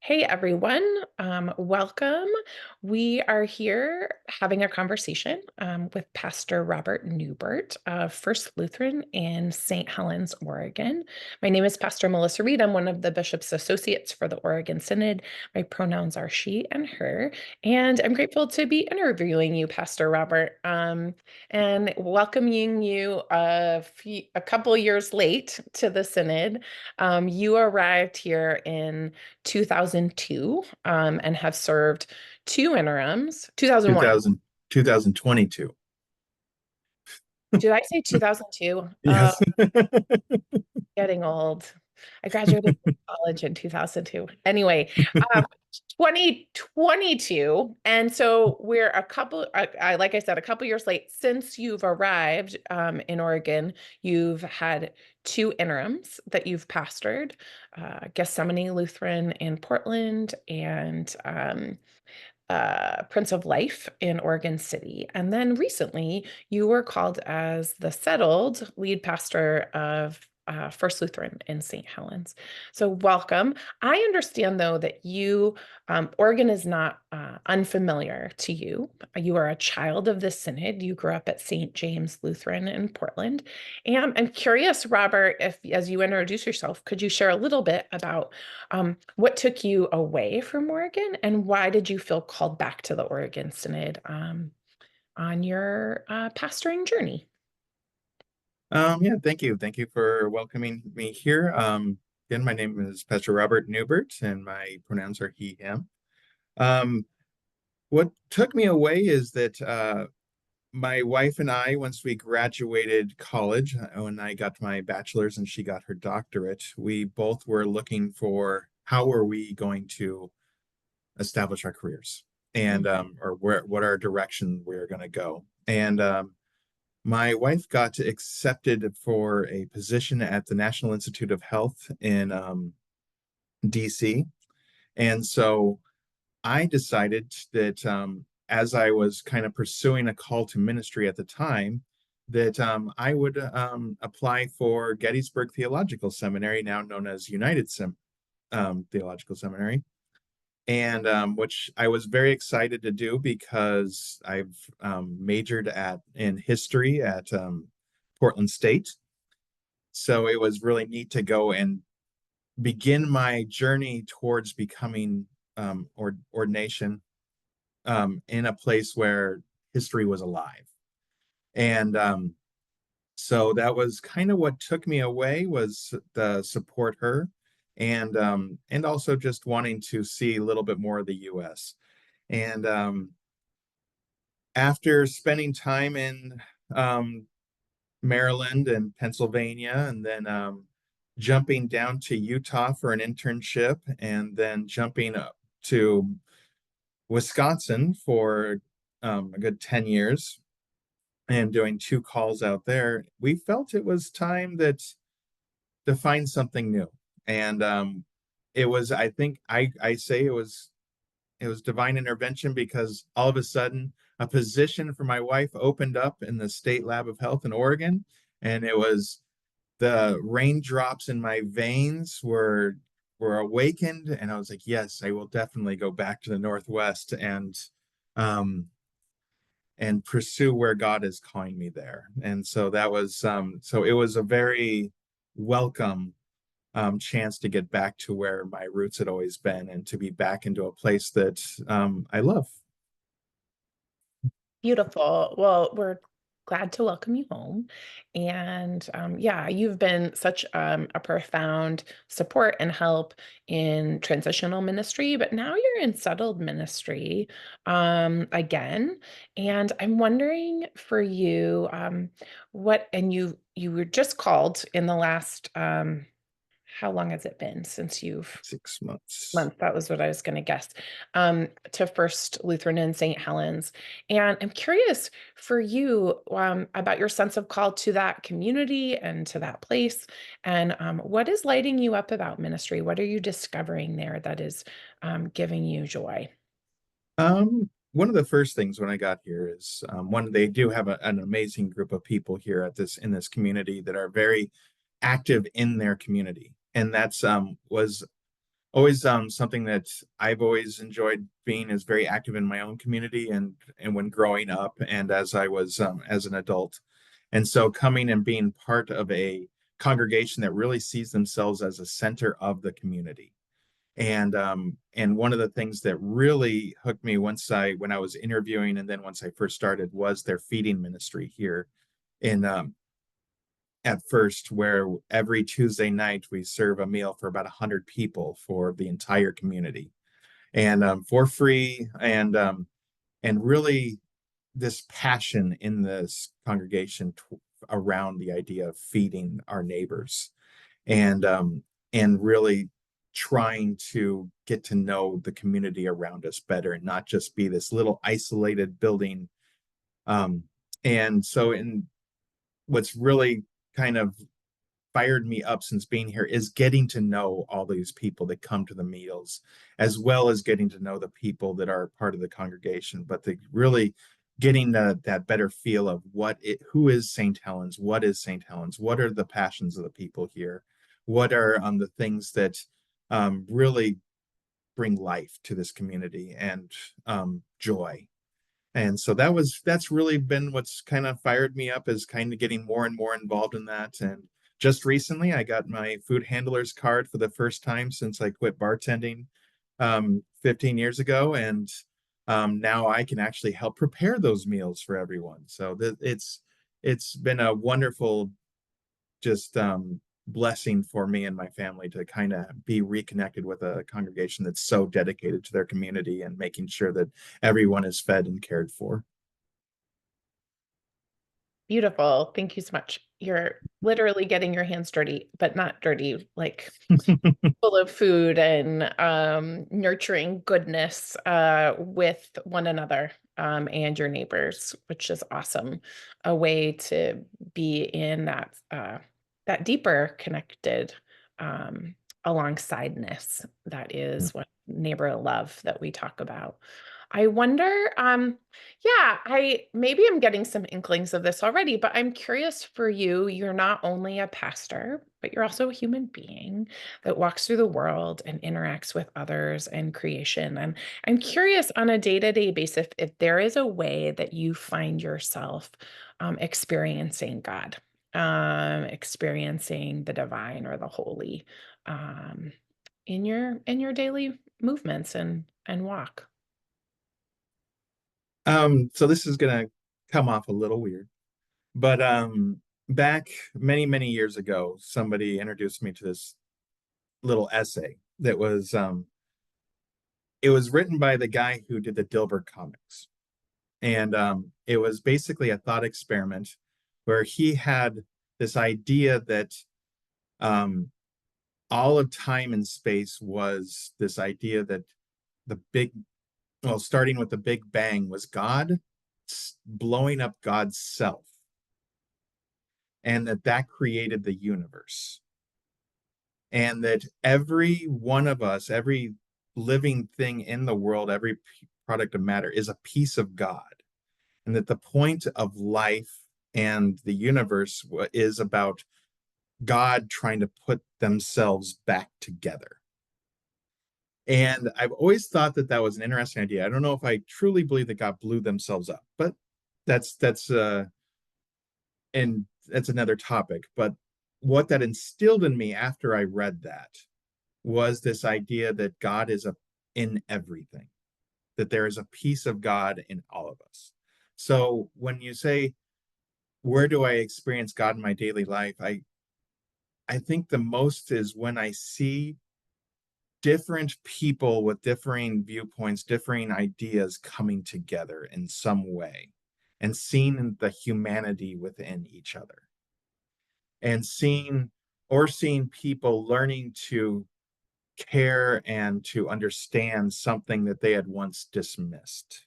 Hey everyone, welcome. We are here having a conversation with Pastor Robert Nuebert of First Lutheran in St. Helens, Oregon. My name is Pastor Melissa Reed. I'm one of the Bishop's Associates for the Oregon Synod. My pronouns are she and her, and I'm grateful to be interviewing you, Pastor Robert, and welcoming you a couple years late to the Synod. You arrived here in 2002 and have served two interims. 2001. 2022. Did I say 2002? Yes. Getting old. I graduated from college in 2002. Anyway, um, 2022. And so we're like I said, a couple years late since you've arrived in Oregon. You've had two interims that you've pastored, Gethsemane Lutheran in Portland and Prince of Life in Oregon City. And then recently, you were called as the settled lead pastor of First Lutheran in St. Helens. So, welcome. I understand, though, that Oregon is not unfamiliar to you. You are a child of the Synod. You grew up at St. James Lutheran in Portland. And I'm curious, Robert, if as you introduce yourself, could you share a little bit about what took you away from Oregon and why did you feel called back to the Oregon Synod on your pastoring journey? Yeah, thank you. Thank you for welcoming me here. Again, my name is Pastor Robert Newbert, and my pronouns are he, him. Um, what took me away is that my wife and I, once we graduated college, when I got my bachelor's and she got her doctorate, we both were looking for how are we going to establish our careers and or what our direction we're going to go. And my wife got accepted for a position at the National Institute of Health in DC. And so I decided that as I was kind of pursuing a call to ministry at the time, that I would apply for Gettysburg Theological Seminary, now known as Theological Seminary, and which I was very excited to do because I've majored in history at Portland State. So it was really neat to go and begin my journey towards becoming ordination in a place where history was alive. And so that was kind of what took me away was the support her and also just wanting to see a little bit more of the US. And after spending time in Maryland and Pennsylvania, and then jumping down to Utah for an internship, and then jumping up to Wisconsin for a good 10 years and doing two calls out there, we felt it was time to find something new. And it was, I think, I say it was divine intervention because all of a sudden a position for my wife opened up in the State Lab of Health in Oregon, and it was the raindrops in my veins were awakened, and I was like, yes, I will definitely go back to the Northwest um and pursue where God is calling me there. And so that was so it was a very welcome chance to get back to where my roots had always been and to be back into a place that I love. Beautiful. Well, we're glad to welcome you home. And yeah, you've been such a profound support and help in transitional ministry, but now you're in settled ministry again. And I'm wondering for you, and you were just called in the last how long has it been since you've 6 months. month. That was what I was going to guess. To First Lutheran in St. Helens. And I'm curious for you about your sense of call to that community and to that place. And what is lighting you up about ministry? What are you discovering there that is giving you joy? One of the first things when I got here is one they do have an amazing group of people here at this in this community that are very active in their community, and that's was always something that I've always enjoyed being is very active in my own community and when growing up and as I was as an adult. And so coming and being part of a congregation that really sees themselves as a center of the community. And one of the things that really hooked me when I was interviewing and then once I first started was their feeding ministry here in at First, where every Tuesday night we serve a meal for about 100 people for the entire community and for free and really this passion in this congregation around the idea of feeding our neighbors and and really trying to get to know the community around us better and not just be this little isolated building. Um, and so, in what's really kind of fired me up since being here is getting to know all these people that come to the meals, as well as getting to know the people that are part of the congregation, but the really getting that better feel of who is St. Helens, what is St. Helens, what are the passions of the people here, what are the things that really bring life to this community and joy. And so that's really been what's kind of fired me up is kind of getting more and more involved in that. And just recently, I got my food handler's card for the first time since I quit bartending 15 years ago, and now I can actually help prepare those meals for everyone. So it's been a wonderful just blessing for me and my family to kind of be reconnected with a congregation that's so dedicated to their community and making sure that everyone is fed and cared for. Beautiful. Thank you so much. You're literally getting your hands dirty, but not dirty, like full of food and nurturing goodness with one another and your neighbors, which is awesome. A way to be in that deeper connected alongside-ness. That is what neighbor love that we talk about. I wonder, yeah, I maybe I'm getting some inklings of this already, but I'm curious for you. You're not only a pastor, but you're also a human being that walks through the world and interacts with others and creation. And I'm curious on a day-to-day basis if there is a way that you find yourself experiencing God, experiencing the divine or the holy um, in your daily movements and walk. So this is gonna come off a little weird, but back many years ago, somebody introduced me to this little essay that was it was written by the guy who did the Dilbert comics. And it was basically a thought experiment where he had this idea that um, all of time and space was this idea that the big, well, starting with the Big Bang was God blowing up God's self, and that created the universe. And that every one of us, every living thing in the world, every product of matter is a piece of God and that the point of life and the universe is about God trying to put themselves back together. And I've always thought that that was an interesting idea. I don't know if I truly believe that God blew themselves up, but that's and that's another topic. But what that instilled in me after I read that was this idea that God is in everything, that there is a piece of God in all of us. So when you say where do I experience God in my daily life? I think the most is when I see different people with differing viewpoints, differing ideas coming together in some way and seeing the humanity within each other and seeing people learning to care and to understand something that they had once dismissed.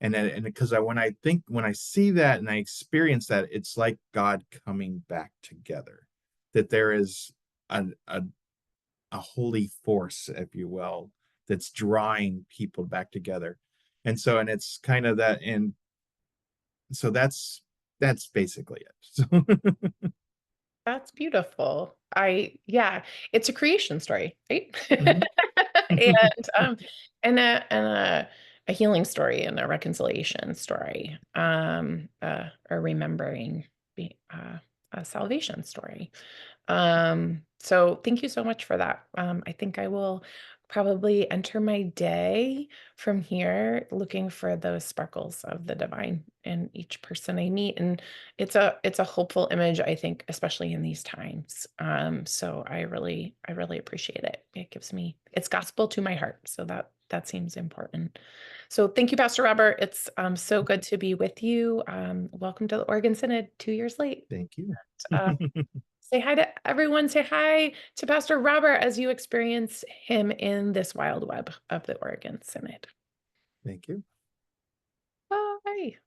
And because when I see that and I experience that, it's like God coming back together, that there is a a holy force, if you will, that's drawing people back together. And it's kind of that, and so that's basically it. So That's beautiful. Yeah, it's a creation story, right? Hmm. And, and a healing story and a reconciliation story, a remembering a salvation story. So thank you so much for that. I think I will probably enter my day from here looking for those sparkles of the divine in each person I meet. And it's a hopeful image, I think, especially in these times. So I really appreciate it. It gives me it's gospel to my heart. So that seems important. So thank you, Pastor Robert. It's so good to be with you. Welcome to the Oregon Synod 2 years late. Thank you. Uh, Say hi to everyone. Say hi to Pastor Robert as you experience him in this wild web of the Oregon Synod. Thank you. Bye.